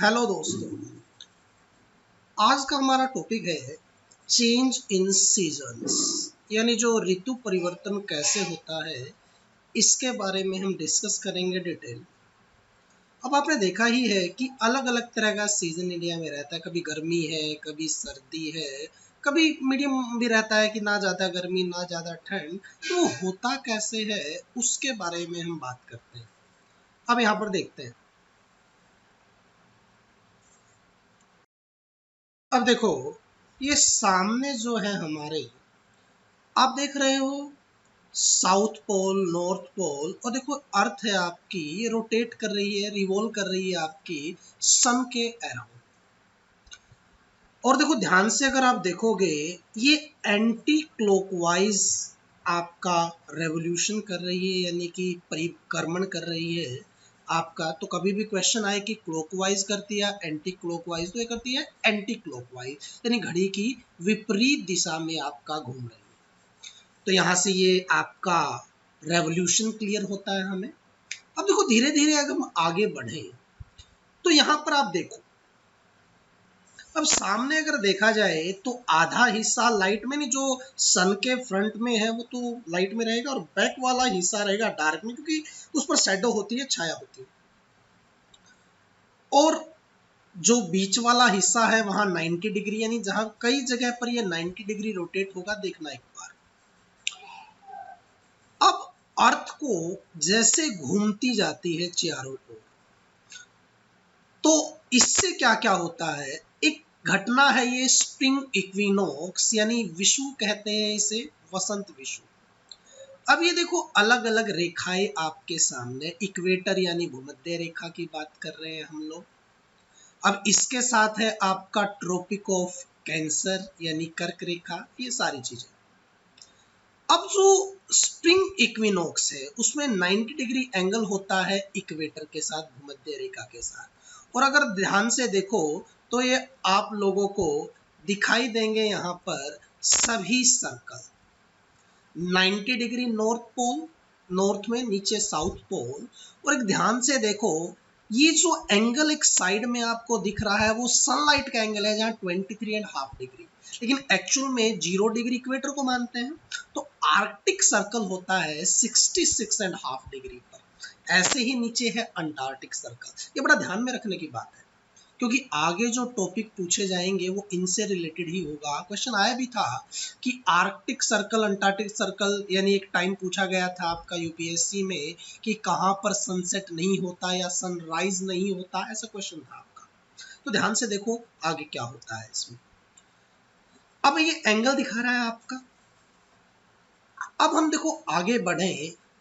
Hello दोस्तों, आज का हमारा टॉपिक है चेंज इन सीजन्स, यानी जो ऋतु परिवर्तन कैसे होता है इसके बारे में हम डिस्कस करेंगे डिटेल। अब आपने देखा ही है कि अलग अलग तरह का सीजन इंडिया में रहता है, कभी गर्मी है, कभी सर्दी है, कभी मीडियम भी रहता है कि ना ज़्यादा गर्मी ना ज़्यादा ठंड। तो होता कैसे है उसके बारे में हम बात करते हैं। अब यहाँ पर देखते हैं। अब देखो, ये सामने जो है हमारे, आप देख रहे हो साउथ पोल, नॉर्थ पोल, और देखो अर्थ है आपकी, ये रोटेट कर रही है, रिवॉल्व कर रही है आपकी सन के अराउंड। और देखो ध्यान से अगर आप देखोगे, ये एंटी क्लॉकवाइज आपका रेवोल्यूशन कर रही है, यानी कि परिक्रमण कर रही है आपका। तो कभी भी क्वेश्चन आए कि क्लॉकवाइज करती है एंटी क्लॉकवाइज, तो ये करती है एंटी क्लॉकवाइज, यानी घड़ी की विपरीत दिशा में आपका घूम रही है। तो यहाँ से ये आपका रेवोल्यूशन क्लियर होता है हमें। अब देखो धीरे धीरे अगर हम आगे बढ़े तो यहाँ पर आप देखो, अब सामने अगर देखा जाए तो आधा हिस्सा लाइट में, नहीं जो सन के फ्रंट में है वो तो लाइट में रहेगा, और बैक वाला हिस्सा रहेगा डार्क में, क्योंकि उस पर शैडो होती है, छाया होती है। और जो बीच वाला हिस्सा है वहां 90 डिग्री, यानी जहां कई जगह पर ये 90 डिग्री रोटेट होगा, देखना एक बार। अब अर्थ को जैसे घूमती जाती है चारों ओर, तो इससे क्या क्या होता है, एक घटना है ये स्प्रिंग इक्विनोक्स, यानी विषुव कहते हैं इसे, वसंत विषुव। अब ये देखो अलग अलग रेखाएं आपके सामने, इक्वेटर यानी भूमध्य रेखा की बात कर रहे हैं हम लोग। अब इसके साथ है आपका ट्रॉपिक ऑफ कैंसर यानी कर्क रेखा, ये सारी चीजें। अब जो स्प्रिंग इक्विनोक्स है उसमें 90 डिग्री एंगल होता है इक्वेटर के साथ, भूमध्य रेखा के साथ। और अगर ध्यान से देखो तो ये आप लोगों को दिखाई देंगे यहाँ पर सभी circle, 90 degree north pole, north में नीचे साउथ पोल। और एक ध्यान से देखो, ये जो एंगल एक साइड में आपको दिख रहा है वो सनलाइट का एंगल है, जहां 23.5 डिग्री, लेकिन एक्चुअल में 0 डिग्री इक्वेटर को मानते हैं। तो आर्कटिक सर्कल होता है 66.5 डिग्री पर। ऐसे ही नीचे है अंटार्कटिक सर्कल। ये बड़ा ध्यान में रखने की बात है, क्योंकि आगे जो टॉपिक पूछे जाएंगे वो इनसे रिलेटेड ही होगा। क्वेश्चन आया भी था कि आर्कटिक सर्कल, अंटार्कटिक सर्कल, यानी एक टाइम पूछा गया था आपका यूपीएससी में कि कहां पर सनसेट नहीं होता या सनराइज नहीं होता, ऐसा क्वेश्चन था आपका। तो ड्यान से देखो आगे क्या होता है इसमें। अब ये एंगल दिखा रहा है आपका। अब हम देखो आगे बढ़े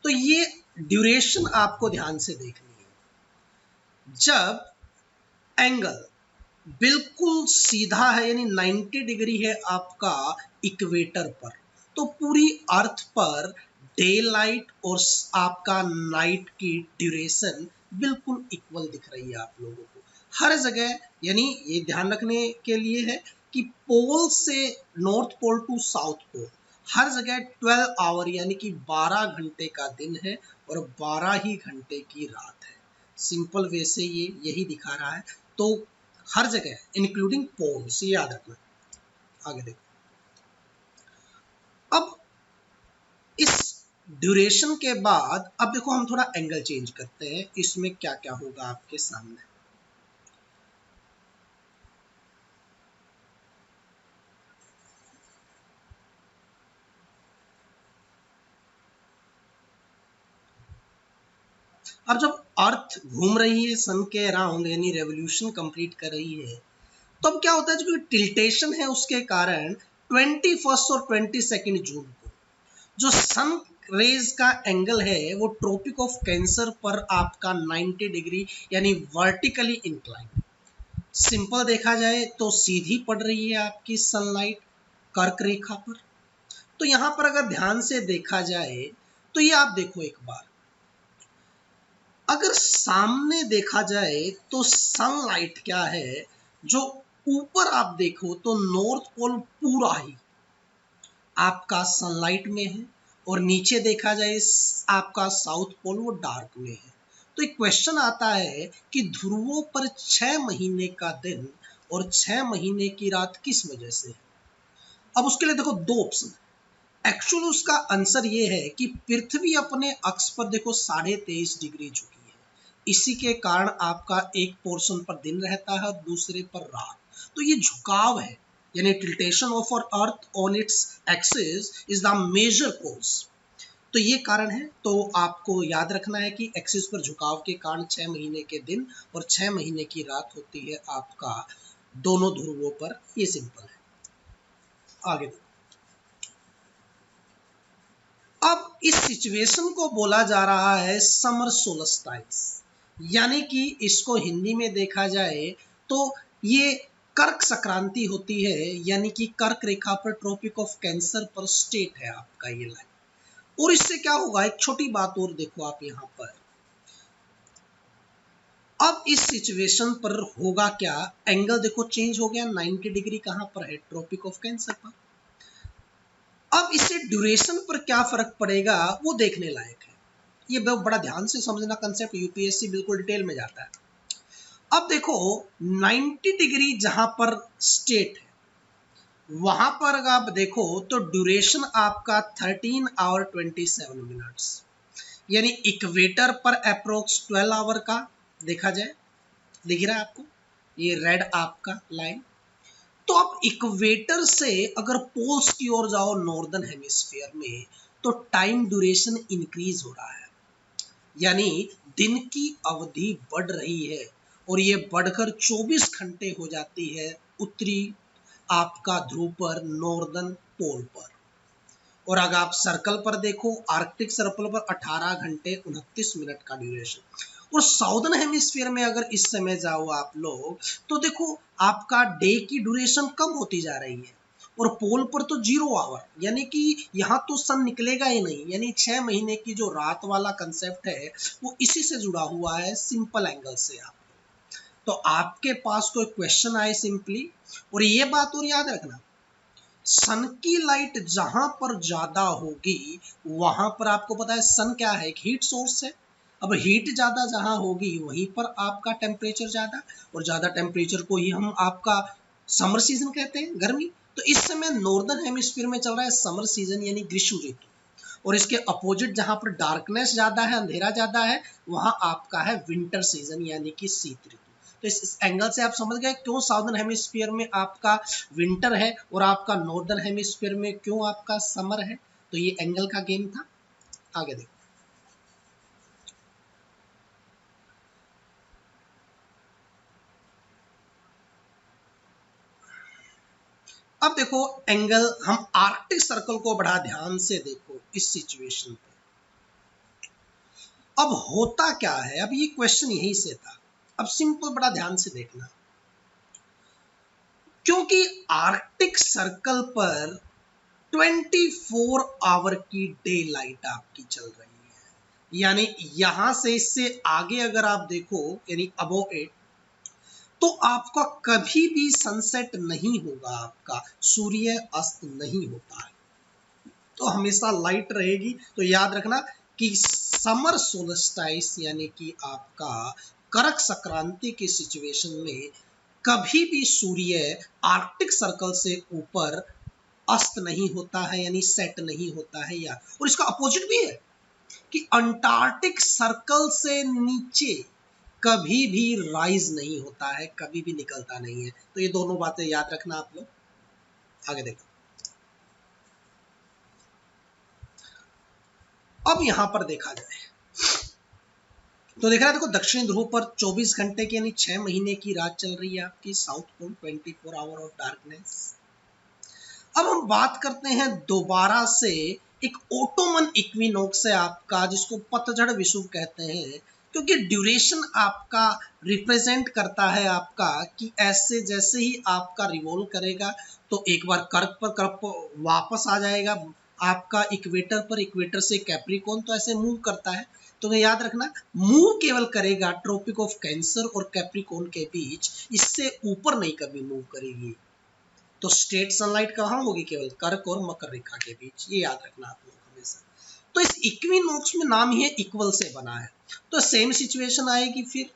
तो ये ड्यूरेशन आपको ध्यान से देखनी है। जब एंगल बिल्कुल सीधा है, यानी 90 डिग्री है आपका इक्वेटर पर, तो पूरी अर्थ पर डे लाइट और आपका नाइट की ड्यूरेशन बिल्कुल इक्वल दिख रही है आप लोगों को हर जगह। यानी ये ध्यान रखने के लिए है कि पोल से north pole to south pole हर जगह 12 आवर यानी कि 12 घंटे का दिन है और 12 ही घंटे की रात है। सिंपल वे से ये यही दिखा रहा है। तो हर जगह इंक्लूडिंग पोल्स, ये याद रखना। आगे देखो, अब इस ड्यूरेशन के बाद अब देखो हम थोड़ा एंगल चेंज करते हैं, इसमें क्या क्या होगा आपके सामने। अब जब अर्थ घूम रही है सन के अराउंड, यानी रेवोल्यूशन कंप्लीट कर रही है, तो अब क्या होता है, जो टिल्टेशन है उसके कारण 21 और 22 जून को जो सन रेज का एंगल है वो ट्रॉपिक ऑफ कैंसर पर आपका 90 डिग्री यानी वर्टिकली इंक्लाइन। सिंपल देखा जाए तो सीधी पड़ रही है आपकी सनलाइट कर्क रेखा पर। तो यहां पर अगर ध्यान से देखा जाए तो ये आप देखो एक बार, अगर सामने देखा जाए तो सनलाइट क्या है, जो ऊपर आप देखो तो नॉर्थ पोल पूरा ही आपका सनलाइट में है, और नीचे देखा जाए आपका साउथ पोल वो डार्क में है। तो एक क्वेश्चन आता है कि ध्रुवों पर 6 महीने का दिन और 6 महीने की रात किस वजह से है। अब उसके लिए देखो दो ऑप्शन है। एक्चुअली उसका आंसर ये है कि पृथ्वी अपने अक्ष पर देखो 23.5 डिग्री झुकी है, इसी के कारण आपका एक पोर्शन पर दिन रहता है और दूसरे पर रात। तो ये झुकाव है, यानी tiltation of our earth on its axis is the major cause. तो ये कारण है। तो आपको याद रखना है कि एक्सिस पर झुकाव के कारण 6 महीने के दिन और 6 महीने की रात होती है आपका दोनों ध्रुवों पर। ये सिंपल है। आगे देखो, अब इस सिचुएशन को बोला जा रहा है समर सोलस्टाइस, यानी कि इसको हिंदी में देखा जाए तो ये कर्क संक्रांति होती है, यानी कि कर्क रेखा पर ट्रॉपिक ऑफ कैंसर पर स्टेट है आपका ये लाइन। और इससे क्या होगा, एक छोटी बात और देखो आप यहां पर। अब इस सिचुएशन पर होगा क्या, एंगल देखो चेंज हो गया, 90 डिग्री कहां पर है, ट्रॉपिक ऑफ कैंसर पर। अब इससे ड्यूरेशन पर क्या फर्क पड़ेगा वो देखने लायक है। ये बड़ा ध्यान से समझना कंसेप्ट, यूपीएससी बिल्कुल डिटेल में जाता है। अब देखो 90 डिग्री जहां पर स्टेट है वहां पर अगर आप देखो तो ड्यूरेशन आपका 13 आवर 27 मिनट्स, यानी इक्वेटर पर अप्रोक्स 12 आवर का देखा जाए। दिख रहा है आपको ये रेड आपका लाइन। तो आप इक्वेटर से अगर पोल्स की ओर जाओ नॉर्दर्न हेमिस्फीयर में तो टाइम ड्यूरेशन इंक्रीज हो रहा है, यानी दिन की अवधि बढ़ रही है और ये बढ़कर 24 घंटे हो जाती है उत्तरी आपका ध्रुव पर, नॉर्दर्न पोल पर। और अगर आप सर्कल पर देखो, आर्कटिक सर्कल पर 18 घंटे 29 मिनट का ड्यूरेशन। और साउदर्न हेमिस्फीयर में अगर इस समय जाओ आप लोग तो देखो आपका डे की ड्यूरेशन कम होती जा रही है और पोल पर तो 0 आवर, यानी कि यहाँ तो सन निकलेगा ही नहीं। यानी 6 महीने की जो रात वाला कंसेप्ट है वो इसी से जुड़ा हुआ है, सिंपल एंगल से। आप तो आपके पास कोई क्वेश्चन आए सिंपली, और ये बात और याद रखना, सन की लाइट जहां पर ज्यादा होगी वहां पर आपको पता है सन क्या है, एक हीट सोर्स है। अब हीट ज्यादा जहां होगी वहीं पर आपका टेम्परेचर ज्यादा, और ज्यादा टेम्परेचर को ही हम आपका समर सीजन कहते हैं, गर्मी। तो इस समय नॉर्दर्न हेमिस्फीयर में चल रहा है समर सीजन यानी ग्रीष्म ऋतु, और इसके अपोजिट जहां पर डार्कनेस ज्यादा है, अंधेरा ज्यादा है, वहां आपका है विंटर सीजन यानी कि शीत ऋतु। तो इस एंगल से आप समझ गए क्यों साउदर्न हेमिस्फीयर में आपका विंटर है और आपका नॉर्दर्न हेमिस्फीयर में क्यों आपका समर है। तो ये एंगल का गेम था। आगे देखो, अब देखो एंगल, हम आर्कटिक सर्कल को बड़ा ध्यान से देखो इस सिचुएशन पे। अब होता क्या है, अब ये क्वेश्चन यहीं से था। अब सिंपल बड़ा ध्यान से देखना, क्योंकि आर्कटिक सर्कल पर 24 आवर की डे लाइट आपकी चल रही है, यानी यहां से इससे आगे अगर आप देखो यानी अबोव इट, तो आपका कभी भी सनसेट नहीं होगा, आपका सूर्य अस्त नहीं होता है, तो हमेशा लाइट रहेगी। तो याद रखना कि समर सोलस्टाइस यानी कि आपका कर्क संक्रांति की सिचुएशन में कभी भी सूर्य आर्कटिक सर्कल से ऊपर अस्त नहीं होता है, यानी सेट नहीं होता है। या और इसका अपोजिट भी है कि अंटार्कटिक सर्कल से नीचे कभी भी राइज नहीं होता है, कभी भी निकलता नहीं है। तो ये दोनों बातें याद रखना आप लोग। आगे देखो, अब यहां पर देखा जाए तो देख रहा है, देखो दक्षिणी ध्रुव पर 24 घंटे की यानी 6 महीने की रात चल रही है आपकी, south pole 24 hour of darkness. अब हम बात करते हैं दोबारा से एक ओटोमन इक्विनॉक्स है आपका, जिसको पतझड़ विषुव कहते हैं, क्योंकि ड्यूरेशन आपका रिप्रेजेंट करता है आपका कि ऐसे जैसे ही आपका रिवॉल्व करेगा तो एक बार कर्क वापस आ जाएगा आपका इक्वेटर पर, इक्वेटर से कैप्रिकॉन, तो ऐसे मूव करता है। तो याद रखना मूव केवल करेगा ट्रॉपिक ऑफ कैंसर और कैप्रिकॉन के बीच, इससे ऊपर नहीं कभी मूव करेगी। तो स्ट्रेट सनलाइट कहाँ होगी, केवल कर्क और मकर रेखा के बीच, ये याद रखना आप लोग हमेशा। तो इस इक्विनॉक्स में नाम ही है इक्वल से बना है, तो सेम सिचुएशन आएगी फिर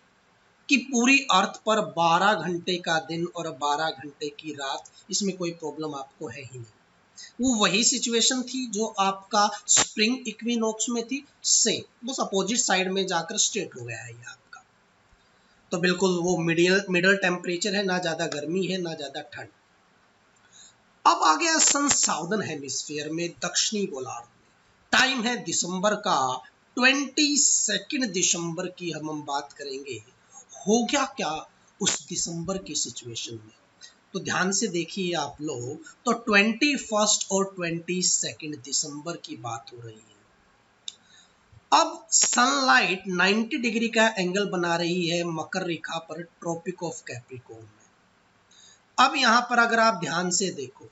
कि पूरी अर्थ पर 12 घंटे का दिन और 12 घंटे की रात, इसमें कोई प्रॉब्लम आपको है ही नहीं। वो वही सिचुएशन थी जो आपका स्प्रिंग इक्विनॉक्स में थी, सेम, बस अपोजिट साइड में जाकर स्ट्रेट हो गया है ये आपका। तो बिल्कुल वो मिडिल टेम्परेचर है, ना ज़्यादा गर्मी है ना ज़्यादा ठंड। अब आ गया सन साउदर्न हेमिस्फीयर में, दक्षिणी गोलार्ध में। टाइम है दिसंबर का 22 दिसंबर की हम बात करेंगे। हो गया क्या उस दिसंबर की सिचुएशन में, तो ध्यान से देखिए आप लोग। तो 21 और 22 दिसंबर की बात हो रही है। अब सनलाइट 90 डिग्री का एंगल बना रही है मकर रेखा पर, ट्रॉपिक ऑफ कैप्रिकॉर्न में। अब यहां पर अगर आप ध्यान से देखो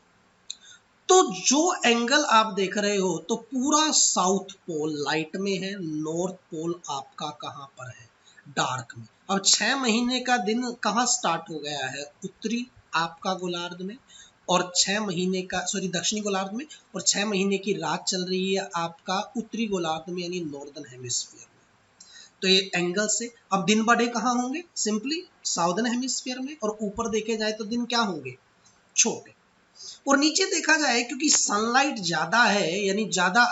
तो जो एंगल आप देख रहे हो, तो पूरा साउथ पोल लाइट में है, नॉर्थ पोल आपका कहां पर है, डार्क में। अब 6 महीने का दिन कहां स्टार्ट हो गया है, उत्तरी आपका गोलार्ध में, और 6 महीने का दक्षिणी गोलार्ध में, और 6 महीने की रात चल रही है आपका उत्तरी गोलार्ध में, यानी नॉर्दर्न हेमिस्फीयर में। तो ये एंगल से अब दिन बड़े कहाँ होंगे, सिंपली साउदर्न हेमिस्फीयर में, और ऊपर देखे जाए तो दिन क्या होंगे, छोटे। और नीचे देखा जाए क्योंकि सनलाइट ज्यादा है, यानी ज्यादा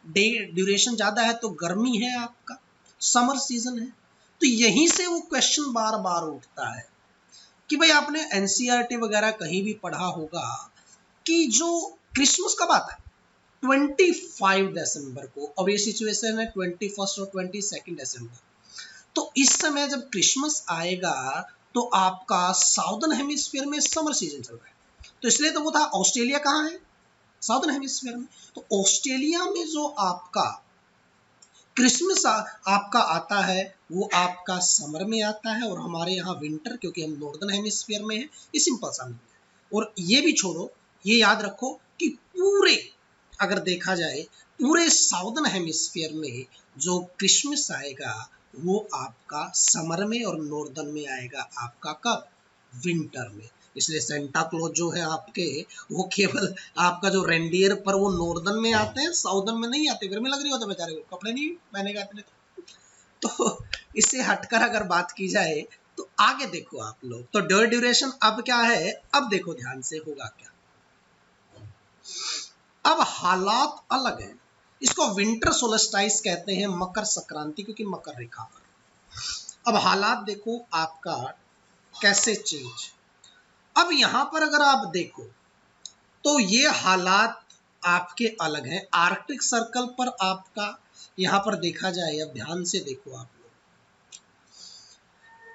डे ड्यूरेशन ज्यादा है, तो गर्मी है आपका, समर सीजन है। तो यहीं से वो क्वेश्चन बार बार उठता है कि भाई आपने एनसीईआरटी वगैरह कहीं भी पढ़ा होगा कि जो क्रिसमस कब आता है, 25 दिसंबर को। अब ये सिचुएशन है 21 और 22 दिसंबर। तो इस समय जब क्रिसमस आएगा तो आपका साउदर्न हेमिस्फीयर में समर सीजन चल रहा है, तो इसलिए तो वो था। ऑस्ट्रेलिया कहाँ है, साउदर्न हेमिस्फीयर में। तो ऑस्ट्रेलिया में जो आपका क्रिसमस आपका आता है वो आपका समर में आता है, और हमारे यहाँ विंटर, क्योंकि हम नॉर्दर्न हेमिस्फीयर में है। ये सिंपल सा नहीं है। और ये भी छोड़ो, ये याद रखो कि पूरे अगर देखा जाए पूरे साउदर्न हेमिस्फीयर में जो क्रिसमस आएगा वो आपका समर में, और नॉर्दर्न में आएगा आपका कब, विंटर में। इसलिए सेंटा क्लॉज जो है आपके, वो केवल आपका जो रेंडियर पर वो नॉर्दर्न में आते हैं, साउदर्न में नहीं आते। गर्मी लग रही होती है बेचारे को, कपड़े नहीं पहनेगा इतने। तो इससे हटकर अगर बात की जाए तो आगे देखो आप लोग, तो डे ड्यूरेशन अब क्या है, अब देखो ध्यान से होगा क्या। अब हालात अलग है, इसको विंटर सोलस्टाइस कहते हैं, मकर संक्रांति, क्योंकि मकर रेखा पर। अब हालात देखो आपका कैसे चेंज। अब यहां पर अगर आप देखो तो ये हालात आपके अलग हैं। आर्कटिक सर्कल पर आपका यहां पर देखा जाए, अब ध्यान से देखो आप लोग,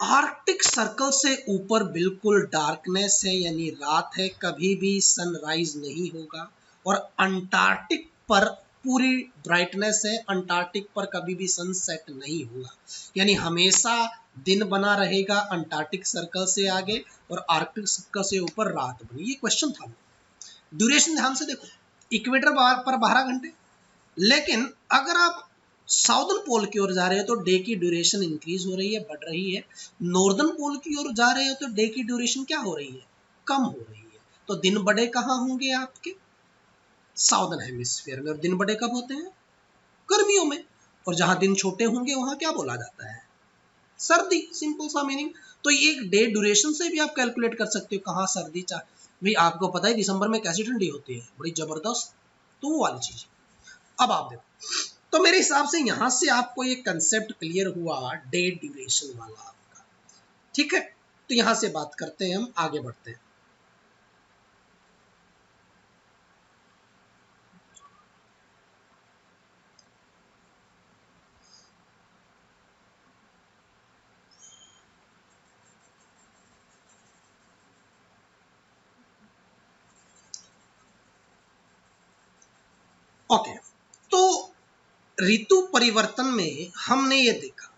आर्कटिक सर्कल से ऊपर बिल्कुल डार्कनेस है, यानी रात है, कभी भी सनराइज नहीं होगा। और अंटार्कटिक पर पूरी ब्राइटनेस है, अंटार्कटिक पर कभी भी सनसेट नहीं होगा, यानी हमेशा दिन बना रहेगा अंटार्कटिक सर्कल से आगे, और आर्कटिक सर्कल से ऊपर रात बनी। ये क्वेश्चन था। ड्यूरेशन ध्यान से देखो, इक्वेटर पर 12 घंटे, लेकिन अगर आप साउदर्न पोल की ओर जा रहे हो तो डे की ड्यूरेशन इंक्रीज हो रही है, बढ़ रही है। नॉर्दर्न पोल की ओर जा रहे हो तो डे की ड्यूरेशन क्या हो रही है, कम हो रही है। तो दिन बड़े कहाँ होंगे आपके, साउदर्न हेमिस्फीयर में। और दिन बड़े कब होते हैं, गर्मियों में। और जहां दिन छोटे होंगे वहां क्या बोला जाता है, सर्दी, सिंपल सा मीनिंग। तो एक डे ड्यूरेशन से भी आप कैलकुलेट कर सकते हो कहाँ सर्दी भाई आपको पता है दिसंबर में कैसी ठंडी होती है, बड़ी जबरदस्त। तो वो वाली चीज। अब आप देखो, तो मेरे हिसाब से यहां से आपको ये कंसेप्ट क्लियर हुआ डे ड्यूरेशन वाला आपका, ठीक है। तो यहां से बात करते हैं, हम आगे बढ़ते हैं। ओके, तो ऋतु परिवर्तन में हमने ये देखा,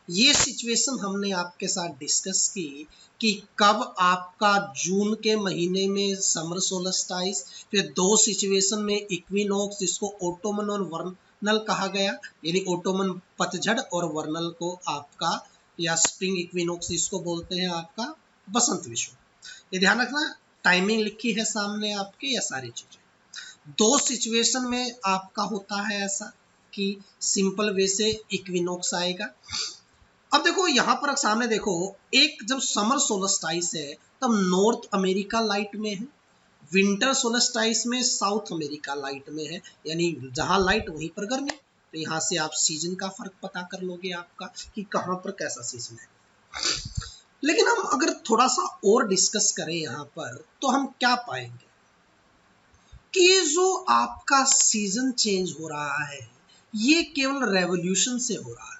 ये सिचुएशन हमने आपके साथ डिस्कस की कि कब आपका जून के महीने में समर सोलस्टाइस, फिर दो सिचुएशन में इक्विनॉक्स, जिसको ऑटोमन और वर्नल कहा गया, यानी ऑटोमन पतझड़, और वर्नल को आपका या स्प्रिंग इक्विनॉक्स जिसको बोलते हैं आपका बसंत विषुव। ये ध्यान रखना, टाइमिंग लिखी है सामने आपके, या सारी चीजें। दो सिचुएशन में आपका होता है ऐसा कि सिंपल वे से इक्विनोक्स आएगा। अब देखो यहाँ पर सामने देखो, एक जब समर सोलस्टाइस है तब नॉर्थ अमेरिका लाइट में है, विंटर सोलस्टाइस में साउथ अमेरिका लाइट में है, यानी जहां लाइट वहीं पर गर्मी। तो यहाँ से आप सीजन का फर्क पता कर लोगे आपका कि कहां पर कैसा सीजन है। लेकिन हम अगर थोड़ा सा और डिस्कस करें यहाँ पर तो हम क्या पाएंगे कि ये जो आपका सीजन चेंज हो रहा है ये केवल रेवोल्यूशन से हो रहा है।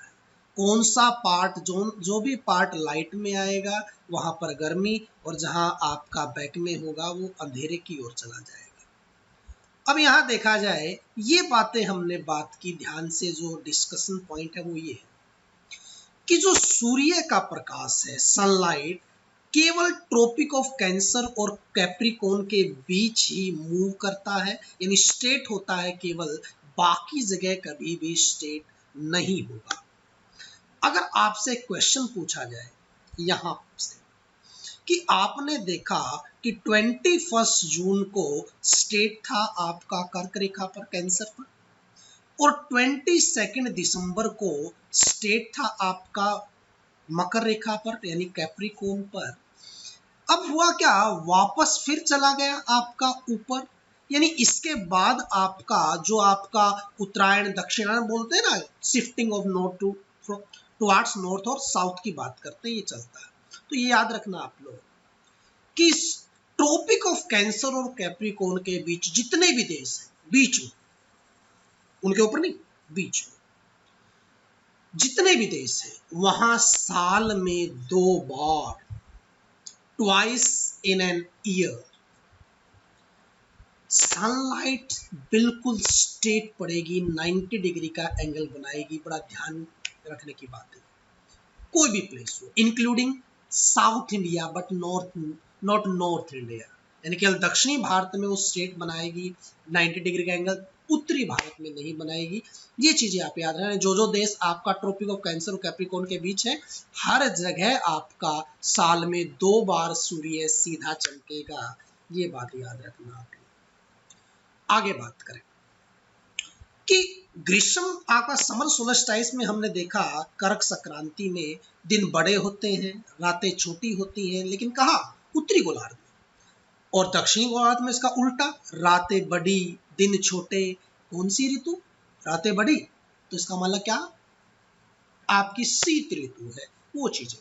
कौन सा पार्ट जो भी पार्ट लाइट में आएगा वहां पर गर्मी, और जहां आपका बैक में होगा वो अंधेरे की ओर चला जाएगा। अब यहां देखा जाए, ये बातें हमने बात की ध्यान से, जो डिस्कशन पॉइंट है वो ये है कि जो सूर्य का प्रकाश है, सनलाइट, केवल ट्रॉपिक ऑफ कैंसर और कैप्रिकॉर्न के बीच ही मूव करता है, यानी स्टेट होता है केवल, बाकी जगह कभी भी स्टेट नहीं होगा। अगर आपसे क्वेश्चन पूछा जाए यहां से कि आपने देखा कि 21 जून को स्टेट था आपका कर्क रेखा पर, कैंसर पर, और 22 दिसंबर को स्टेट था आपका मकर रेखा पर यानी कैप्रिकॉर्न पर। अब हुआ क्या, वापस फिर चला गया आपका ऊपर, यानी इसके बाद आपका जो आपका उत्तरायण दक्षिणायन बोलते हैं ना, shifting of north towards north और साउथ की बात करते हैं, ये चलता है। तो ये याद रखना आप लोग कि ट्रॉपिक ऑफ कैंसर और कैप्रिकॉर्न के बीच जितने भी देश हैं, बीच में, उनके ऊपर नहीं, बीच में जितने भी देश हैं वहां साल में 2 बार, twice in an year, sunlight बिल्कुल स्ट्रेट पड़ेगी, 90 डिग्री का एंगल बनाएगी। बड़ा ध्यान रखने की बात है, कोई भी प्लेस हो, including south India but not north India, यानी केवल दक्षिणी भारत में वो स्ट्रेट बनाएगी 90 डिग्री का एंगल, उत्तरी भारत में नहीं बनाएगी। ये चीजें आप याद रखना। जो देश आपका ट्रॉपिक ऑफ कैंसर और कैप्रिकॉर्न के बीच है, हर जगह आपका साल में 2 बार सूर्य सीधा चमकेगा, ये बात याद रखना आप। आगे बात करें कि ग्रीष्म आपका समर सोलस्टाइस में हमने देखा कर्क संक्रांति में दिन बड़े होते हैं, रातें छोटी होती हैं, लेकिन कहा उत्तरी गोलार्ध में, और दक्षिणी गोलार्ध में इसका उल्टा, रातें बड़ी दिन छोटे। कौन सी ऋतु, रातें बड़ी, तो इसका मतलब क्या, आपकी शीत ऋतु है वो चीजें।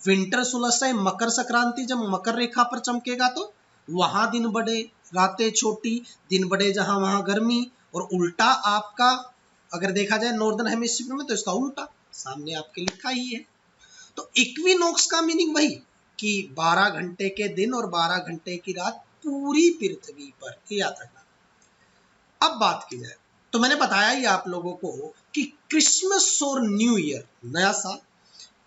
विंटर सोलस्टाइस मकर संक्रांति जब मकर रेखा पर चमकेगा तो वहां दिन बड़े रातें छोटी, दिन बड़े जहां वहां गर्मी, और उल्टा आपका अगर देखा जाए नॉर्दर्न हेमिस्फीयर में तो इसका उल्टा सामने आपके लिखा ही है। तो इक्विनॉक्स का मीनिंग वही कि 12 घंटे के दिन और 12 घंटे की रात पूरी पृथ्वी पर, याद रखना। अब बात की जाए तो मैंने बताया ही आप लोगों को कि क्रिसमस और न्यू ईयर, नया साल,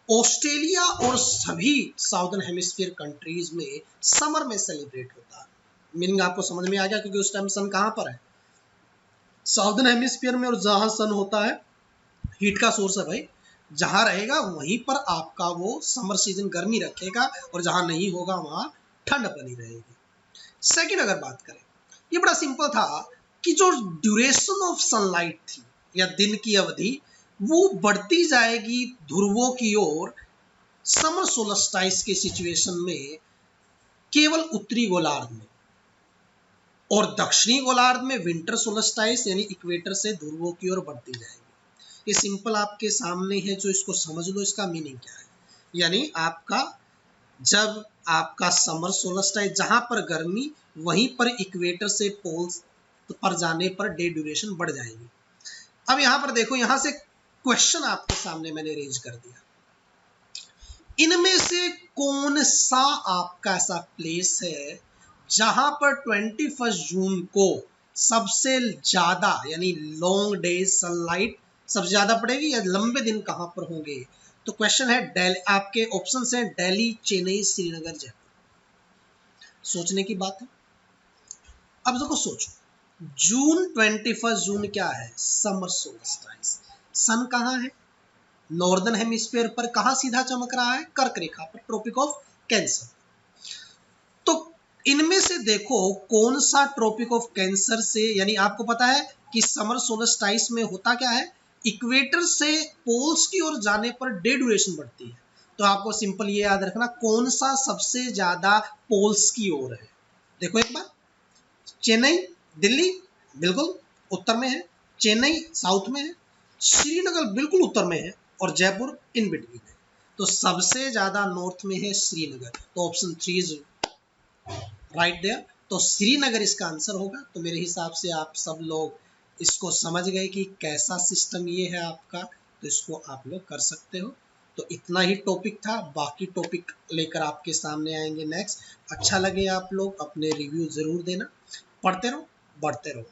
ऑस्ट्रेलिया और सभी साउदर्न हेमिस्फीयर कंट्रीज में समर में सेलिब्रेट होता है। मीनिंग आपको समझ में आ गया, क्योंकि उस टाइम सन कहां पर है, साउदर्न हेमिस्फीयर में, और जहां सन होता है हीट का सोर्स है भाई, जहां रहेगा वहीं पर आपका वो समर सीजन गर्मी रखेगा, और जहां नहीं होगा वहां ठंड बनी रहेगी। सेकंड अगर बात करें, ये बड़ा सिंपल था कि जो ड्यूरेशन ऑफ सनलाइट थी या दिन की अवधि, वो बढ़ती जाएगी ध्रुवों की ओर समर सोलस्टाइस के सिचुएशन में केवल उत्तरी गोलार्ध में, और दक्षिणी गोलार्ध में विंटर सोलस्टाइस यानी इक्वेटर से ध्रुवों की ओर बढ़ती जाएगी। ये सिंपल आपके सामने है, जो इसको समझ लो इसका मीनिंग क्या है। यानी आपका जब आपका समर सोलस्टाइस जहां पर गर्मी, वहीं पर इक्वेटर से पोल्स पर जाने पर डे ड्यूरेशन बढ़ जाएगी। अब यहां पर देखो, यहां से क्वेश्चन आपके सामने मैंने रेज कर दिया, इनमें से कौन सा आपका ऐसा प्लेस है जहां पर 21 जून को सबसे ज्यादा यानी लॉन्ग डेज सनलाइट सबसे ज्यादा पड़ेगी, या लंबे दिन कहां पर होंगे। तो क्वेश्चन है दिल्ली, आपके ऑप्शन है दिल्ली, चेन्नई, श्रीनगर, जयपुर। सोचने की बात है। अब देखो सोचो, जून 21 जून क्या है, समर सोल्स्टिस, सन कहां है, नॉर्दर्न हेमिस्फीयर पर, कहां सीधा चमक रहा है, कर्क रेखा पर, ट्रॉपिक ऑफ कैंसर। तो इनमें से देखो कौन सा ट्रॉपिक ऑफ कैंसर से, यानी आपको पता है कि समर सोलस्टाइस में होता क्या है, इक्वेटर से पोल्स की ओर जाने पर डे ड्यूरेशन बढ़ती है। तो आपको सिंपल ये याद रखना कौन सा सबसे ज्यादा पोल्स की ओर है। देखो एक बार, चेन्नई, दिल्ली बिल्कुल उत्तर में है, चेन्नई साउथ में है, श्रीनगर बिल्कुल उत्तर में है, और जयपुर इन बिटवीन है। तो सबसे ज्यादा नॉर्थ में है श्रीनगर। तो ऑप्शन 3 इज राइट देयर। तो श्रीनगर इसका आंसर होगा। तो मेरे हिसाब से आप सब लोग इसको समझ गए कि कैसा सिस्टम ये है आपका, तो इसको आप लोग कर सकते हो। तो इतना ही टॉपिक था, बाकी टॉपिक लेकर आपके सामने आएंगे नेक्स्ट। अच्छा लगे आप लोग अपने रिव्यू जरूर देना। पढ़ते रहो, बढ़ते रहो।